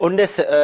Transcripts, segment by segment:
19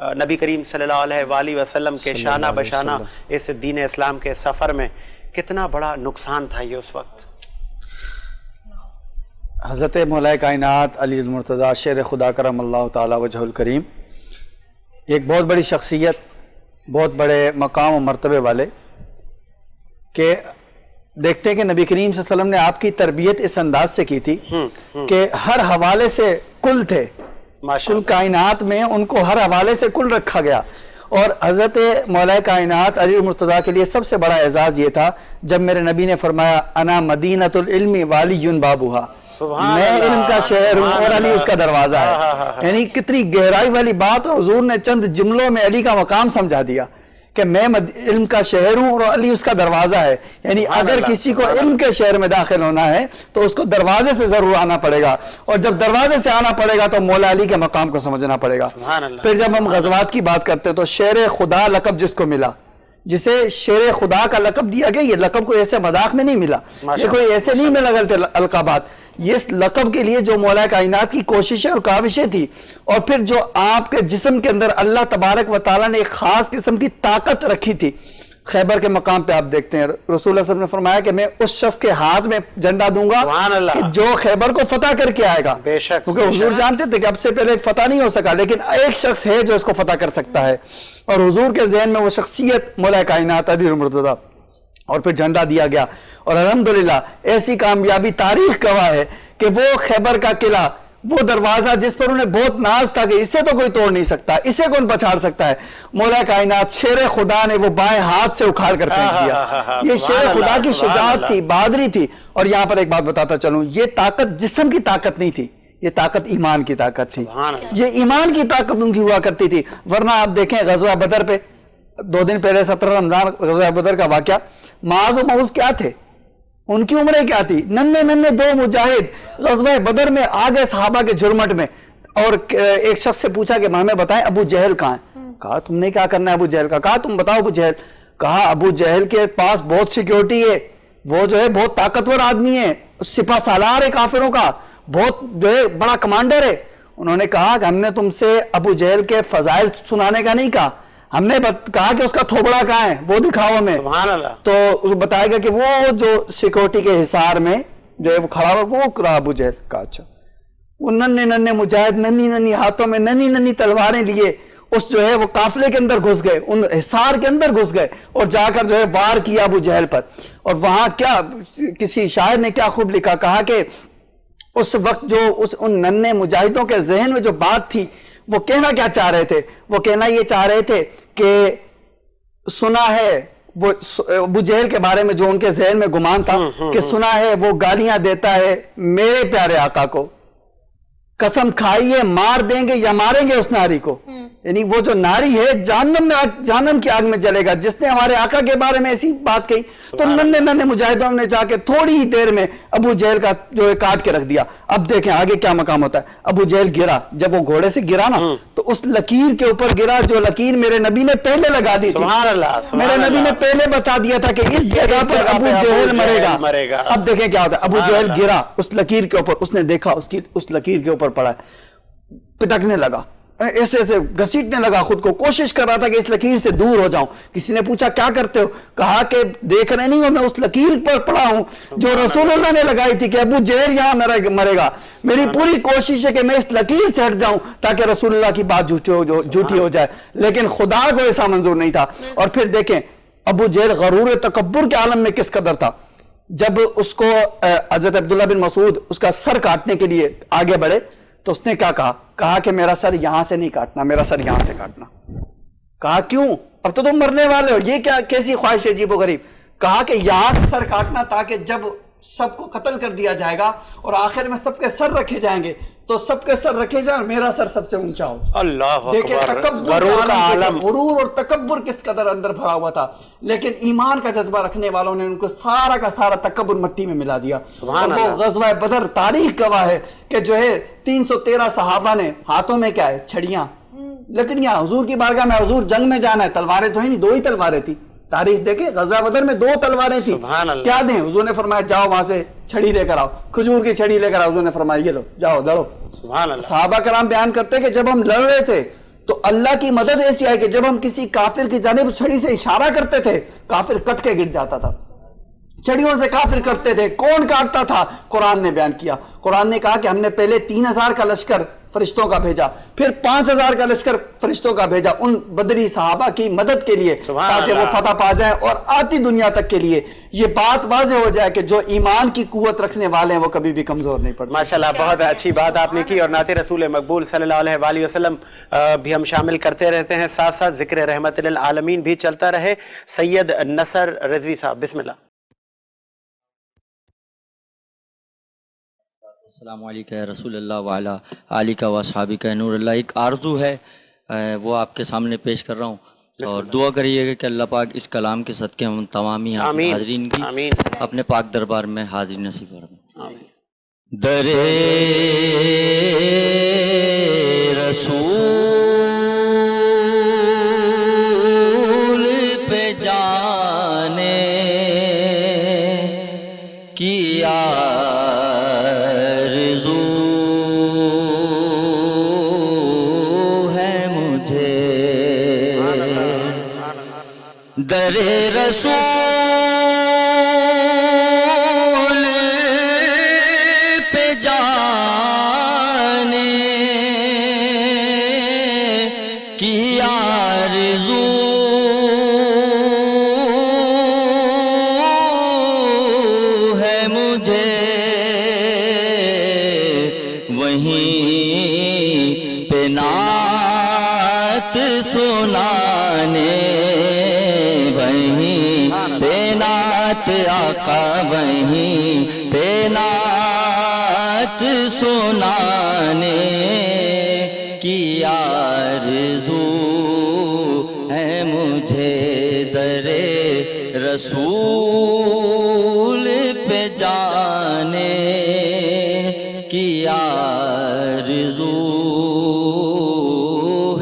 نبی کریم صلی اللہ علیہ وآلہ وسلم کے شانہ بشانہ اس دین اسلام کے سفر میں کتنا بڑا نقصان تھا یہ اس وقت؟ حضرت مولا کائنات علی المرتضیٰ شیر خدا کرم اللہ تعالی وجہ الکریم ایک بہت بڑی شخصیت، بہت بڑے مقام و مرتبے والے، کہ دیکھتے ہیں کہ نبی کریم صلی اللہ علیہ وسلم نے آپ کی تربیت اس انداز سے کی تھی کہ ہر حوالے سے کل تھے، کل کائنات میں ان کو ہر حوالے سے کل رکھا گیا. اور حضرت مولا کائنات علی المرتضیٰ کے لیے سب سے بڑا اعزاز یہ تھا جب میرے نبی نے فرمایا انا مدینۃ العلم والی بابوہا، میں علم کا شہر ہوں اور علی اس کا دروازہ ہے. یعنی کتنی گہرائی والی بات، اور حضور نے چند جملوں میں علی کا مقام سمجھا دیا کہ میں علم کا شہر ہوں اور علی اس کا دروازہ ہے. یعنی اگر کسی کو علم کے شہر میں داخل ہونا ہے تو اس کو دروازے سے ضرور آنا پڑے گا، اور جب دروازے سے آنا پڑے گا تو مولا علی کے مقام کو سمجھنا پڑے گا. پھر جب ہم غزوات کی بات کرتے تو شیر خدا لقب جس کو ملا، جسے شیر خدا کا لقب دیا گیا، یہ لقب کوئی ایسے مذاق میں نہیں ملا، یہ کوئی ایسے نہیں ملا غلط القابات. یہ اس لقب کے لیے جو مولا کائنات کی کوششیں اور کاوشیں تھی، اور پھر جو آپ کے جسم کے اندر اللہ تبارک و تعالیٰ نے ایک خاص قسم کی طاقت رکھی تھی. خیبر کے مقام پہ آپ دیکھتے ہیں رسول اللہ صلی اللہ علیہ وسلم نے فرمایا کہ میں اس شخص کے ہاتھ میں جھنڈا دوں گا کہ جو خیبر کو فتح کر کے آئے گا. کیونکہ حضور جانتے تھے کہ اب سے پہلے فتح نہیں ہو سکا، لیکن ایک شخص ہے جو اس کو فتح کر سکتا ہے، اور حضور کے ذہن میں وہ شخصیت مولا کائنات علی المرتضیٰ. اور پھر جھنڈا دیا گیا، اور الحمدللہ ایسی کامیابی تاریخ گواہ ہے کہ وہ خیبر کا قلعہ، وہ دروازہ جس پر انہیں بہت ناز تھا کہ اسے تو کوئی توڑ نہیں سکتا، اسے کون پچھاڑ سکتا ہے، مولا کائنات شیر خدا نے وہ بائیں ہاتھ سے اکھاڑ کر پھینک دیا. یہ شیر خدا کی شجاعت تھی، بہادری تھی. اور یہاں پر ایک بات بتاتا چلوں، یہ طاقت جسم کی طاقت نہیں تھی، یہ طاقت ایمان کی طاقت تھی. یہ ایمان کی طاقت ان کی ہوا کرتی تھی. ورنہ آپ دیکھیں غزوہ بدر پہ 2 دن پہلے 17 رمضان غزوہ بدر کا واقعہ، معاذ و معوذ کیا تھے، ان کی عمریں کیا تھی، ننھے 2 مجاہد غزوہ بدر میں آگے صحابہ کے جرمٹ میں. اور ایک شخص سے پوچھا کہ ہمیں بتائیں ابو جہل کہاں ہے؟ کہا تم نے کیا کرنا ہے ابو جہل کا؟ کہا تم بتاؤ ابو جہل. کہا ابو جہل کے پاس بہت سیکیورٹی ہے، وہ جو ہے بہت طاقتور آدمی ہے، سپہ سالار ہے کافروں کا، بہت جو ہے بڑا کمانڈر ہے. انہوں نے کہا کہ ہم نے تم سے ابو جہل کے فضائل سنانے کا نہیں کہا، ہم نے کہا کہ اس کا تھوبڑا کہاں ہے وہ دکھاؤ ہمیں. تو اس بتائے گا کہ وہ جو سیکورٹی کے حصار میں جو ہے وہ کھڑا ہوا وہ رہا ابو جہل. کہا اچھا. وہ ننھے مجاہد ننھی ہاتھوں میں ننھی تلواریں لیے اس جو ہے وہ قافلے کے اندر گھس گئے، ان حصار کے اندر گھس گئے، اور جا کر جو ہے وار کیا ابو جہل پر. اور وہاں کیا کسی شاعر نے کیا خوب لکھا، کہا کہ اس وقت جو ان ننھے مجاہدوں کے ذہن میں جو بات تھی، وہ کہنا کیا چاہ رہے تھے، وہ کہنا یہ چاہ رہے تھے کہ سنا ہے وہ ابو جہل کے بارے میں جو ان کے ذہن میں گمان تھا کہ سنا ہے وہ گالیاں دیتا ہے میرے پیارے آقا کو، قسم کھائیے مار دیں گے یا ماریں گے اس ناری کو. یعنی وہ جو ناری ہے جہنم کی آگ میں جلے گا جس نے ہمارے آقا کے بارے میں ایسی بات کہی. تو ننھے مجاہدوں نے جا کے تھوڑی ہی دیر میں ابو جہل کا جو ہے کاٹ کے رکھ دیا. اب دیکھیں آگے کیا مقام ہوتا ہے. ابو جہل گرا، جب وہ گھوڑے سے گرا نا تو اس لکیر کے اوپر گرا جو لکیر میرے نبی نے پہلے لگا دی تھی. میرے نبی نے پہلے بتا دیا تھا کہ اس جگہ پر ابو جہل مرے گا. اب دیکھیں کیا ہوتا ہے. ابو جہل گرا اس لکیر کے اوپر، اس نے دیکھا اس لکیر کے اوپر پڑا ہے، پٹکنے لگا، ایسے ایسے گھسیٹنے لگا خود کو، کوشش کر رہا تھا کہ اس لکیر سے دور ہو جاؤں. کسی نے پوچھا کیا کرتے ہو؟ کہا کہ دیکھ رہے نہیں ہو میں اس لکیر پر پڑا ہوں جو رسول اللہ نے لگائی تھی کہ ابو جہل یہاں مرے گا. میری پوری کوشش ہے کہ میں اس لکیر سے ہٹ جاؤں تاکہ رسول اللہ کی بات جھوٹی ہو جائے، لیکن خدا کو ایسا منظور نہیں تھا. اور پھر دیکھیں ابو جہل غرور تکبر کے عالم میں کس قدر تھا. جب اس کو حضرت عبداللہ بن مسعود اس کا سر کاٹنے کے لیے آگے بڑھے تو اس نے کیا کہا کہ میرا سر یہاں سے نہیں کاٹنا، میرا سر یہاں سے کاٹنا. کہا کیوں؟ اب تو تم مرنے والے ہو، یہ کیا کیسی خواہش ہے عجیب و غریب. کہا کہ یہاں سے سر کاٹنا تاکہ جب سب کو قتل کر دیا جائے گا اور آخر میں سب کے سر رکھے جائیں گے تو سب کے سر رکھے جائیں اور میرا سر سب سے اونچا ہو. اللہ اکبر. غرور اور تکبر کس قدر اندر بھرا ہوا تھا، لیکن ایمان کا جذبہ رکھنے والوں نے ان کو سارا کا سارا تکبر مٹی میں ملا دیا. اور وہ غزوہ بدر تاریخ گواہ ہے کہ جو ہے 313 صحابہ نے ہاتھوں میں کیا ہے، چھڑیاں لکڑیاں. حضور کی بارگاہ میں حضور جنگ میں جانا ہے، تلواریں تو ہی نہیں، 2 ہی تلواریں تھی. تاریخ دیکھیں غزوہ بدر میں 2 تلواریں تھی. کیا دیں؟ حضور نے فرمایا جاؤ وہاں سے چھڑی لے کر آؤ، کھجور کی چھڑی لے کر آؤ. حضور نے فرمایا یہ لو جاؤ لڑو. صحابہ کرام بیان کرتے کہ جب ہم لڑ رہے تھے تو اللہ کی مدد ایسی ہے کہ جب ہم کسی کافر کی جانب چھڑی سے اشارہ کرتے تھے کافر کٹ کے گر جاتا تھا. چھڑیوں سے کافر کرتے تھے. کون کاٹتا تھا؟ قرآن نے بیان کیا. قرآن نے کہا کہ ہم نے پہلے 3000 کا لشکر فرشتوں کا بھیجا, پھر 5000 کا لشکر فرشتوں کا بھیجا ان بدری صحابہ کی مدد کے لیے, تاکہ وہ فتح پا جائیں اور آتی دنیا تک کے لیے یہ بات واضح ہو جائے کہ جو ایمان کی قوت رکھنے والے ہیں وہ کبھی بھی کمزور نہیں پڑتے. ماشاءاللہ, بہت اچھی بات آپ نے کی, اور نعت رسول مقبول صلی اللہ علیہ وآلہ وسلم بھی ہم شامل کرتے رہتے ہیں, ساتھ ساتھ ذکر رحمت للعالمین بھی چلتا رہے. سید نصر رضوی صاحب, بسم اللہ. السلام علیکم رسول اللہ وعلا علیکہ و اصحابہ نور اللہ. ایک آرزو ہے وہ آپ کے سامنے پیش کر رہا ہوں, اور دعا کریے گا کہ اللہ پاک اس کلام کے صدقے ہم تمامی حاضرین کی اپنے پاک دربار میں حاضری نصیب فرمائے. در رسول پہ جانے کی در رسول پہ جانے کی آرزو ہے مجھے, وہیں پہ نعت سنانے, آقا وہیں پہ نعت سنانے کی آرزو ہے مجھے. در رسول پہ جانے کی آرزو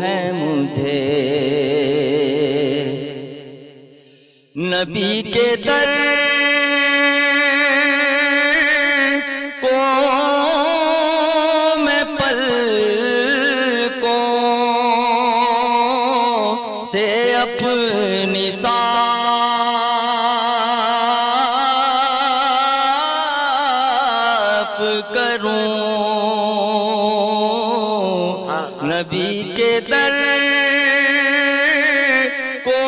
ہے مجھے. نبی کے در کو میں پلکوں سے اپنی صاف کروں. نبی کے در کو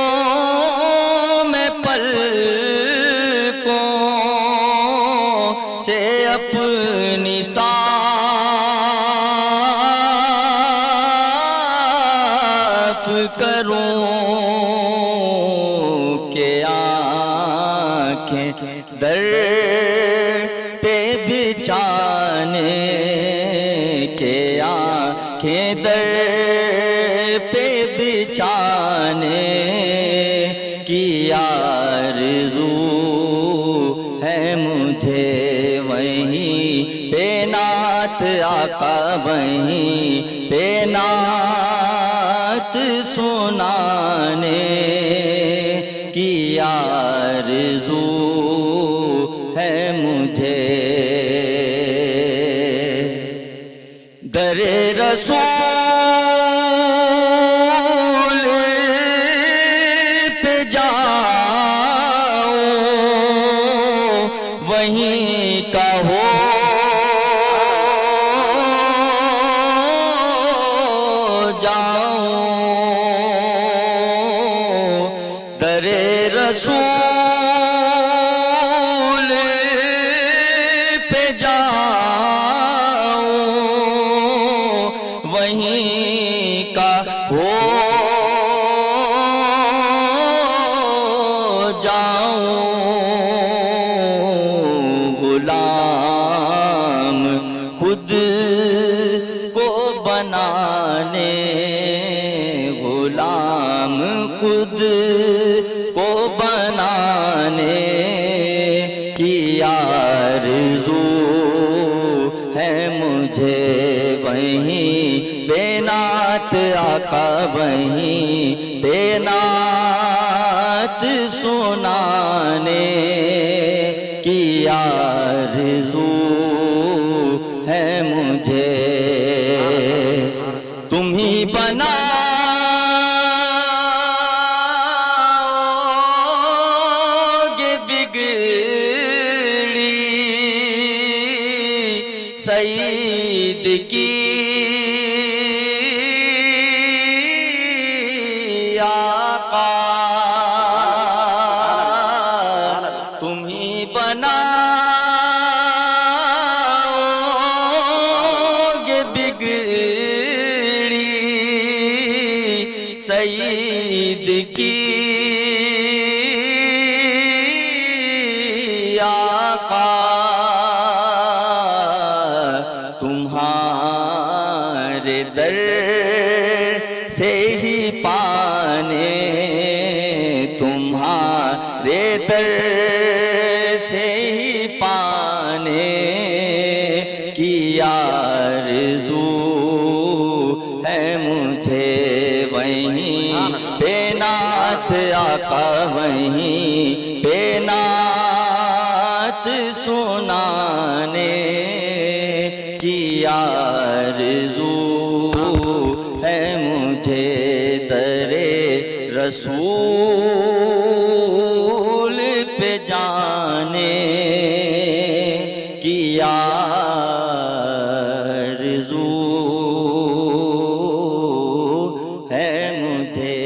سے اپنی صاف کروں کہ آنکھیں در پہ بچھانے, کہ آنکھیں در پہ بچھانے کی آرزو ہے مجھے, وہیں پہ نعت آقا وہیں پہ نعت سنانے کی آرزو ہے مجھے. در رسول پہ جاؤ وہیں کا ہو جاؤں. در رسول پہ جاؤں وہیں کا ہو جاؤں. غلام خود کو بنانے, غلام خود کو بنانے کی آرزو ہے مجھے, وہیں پہ نعت آقا وہیں پہ نعت سنانے کی آرزو ہے مجھے. تم ہی بنا سعید کی آقا تم ہی بناؤ گے بگڑی سعید کی آقا تمہارے در سے ہی پانے تمہارے در سے ہی پانے کی آرزو ہے مجھے وہیں پہ نعت آقا وہیں پہ نعت سنانے کی آرزو ہے مجھے در رسول پہ جانے کی آرزو ہے مجھے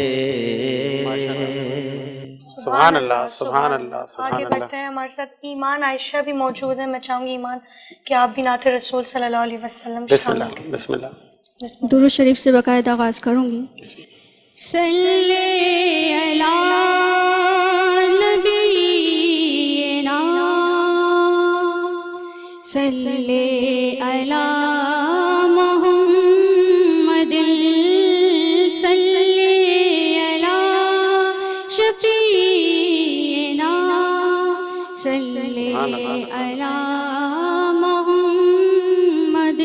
سبحان اللہ، سبحان اللہ، سبحان آگے اللہ۔ بڑھتے ہیں، ہمارے ساتھ ایمان عائشہ بھی موجود ہے. میں چاہوں گی ایمان کہ آپ بھی نعت رسول صلی اللہ علیہ وسلم بسم اللہ، بسم اللہ۔ درود شریف سے باقاعدہ آغاز کروں گی. صلی علی نبینا صلی علی محمد صلی علی شفیعنا صلی علی محمد.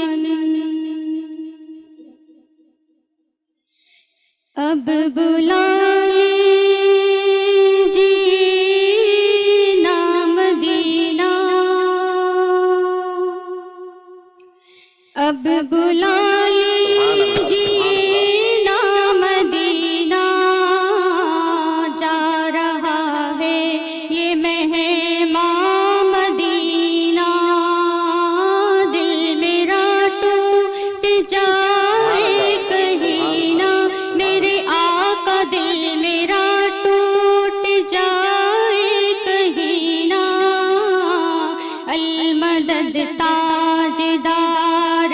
اب بلا لیجیے مدینہ اب بلا لیجیے مدینہ جا رہا ہے یہ مہمان مدینہ دل میرا ٹوٹ جائے کہیں نہ میرے آقا دل میرا ٹوٹ جائے کہیں نہ المدد تاجدار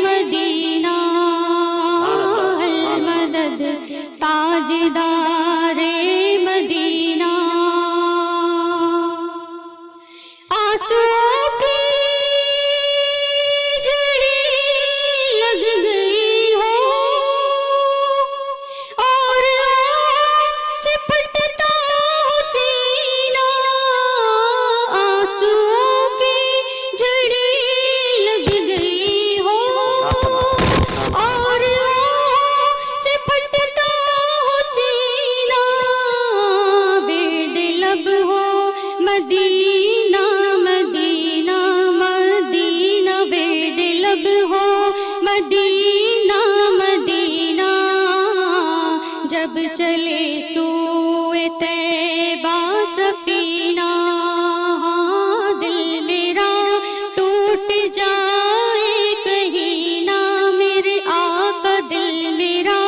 مدینہ المدد تاجدار مدینہ آنسوؤں کی جھڑی لگ گئی ہو اور سے پھٹتا سینہ آنسوؤں کی جھڑی لگ گئی ہو اور سے پھٹتا سینہ بید لب ہو مدینہ مدینہ مدینہ بید لب ہو مدینہ مدینہ جب چلے سوئے طیبہ سفینہ دل میرا ٹوٹ جائے کہیں نہ میرے آقا دل میرا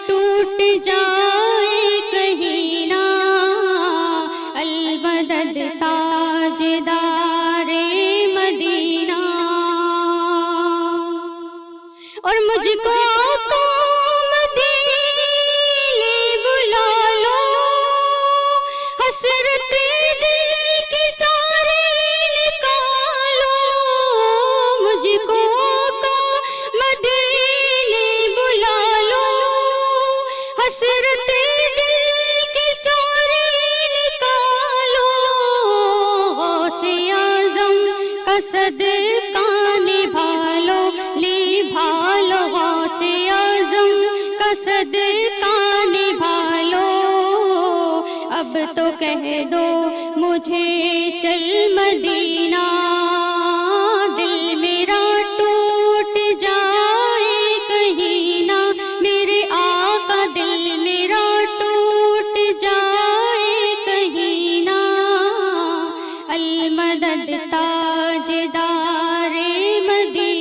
ٹوٹ جائے کہیں نہ المدد تاجدار مدینہ. اور مجھ کو آقا مدینے بلا لو حسرت دل کی ساری نکالو مجھ کو آقا مدینے بلا لو حسرت دل کی ساری نکالو غوث اعظم کا صدقہ نبھالو نبھالو غوث اعظم کا صدقہ نبھالو اب تو کہہ دو مجھے چل مدینہ دل میرا ٹوٹ جائے کہیں نہ میرے آقا دل میرا ٹوٹ جائے کہیں نہ المدد تاجدار مدینہ.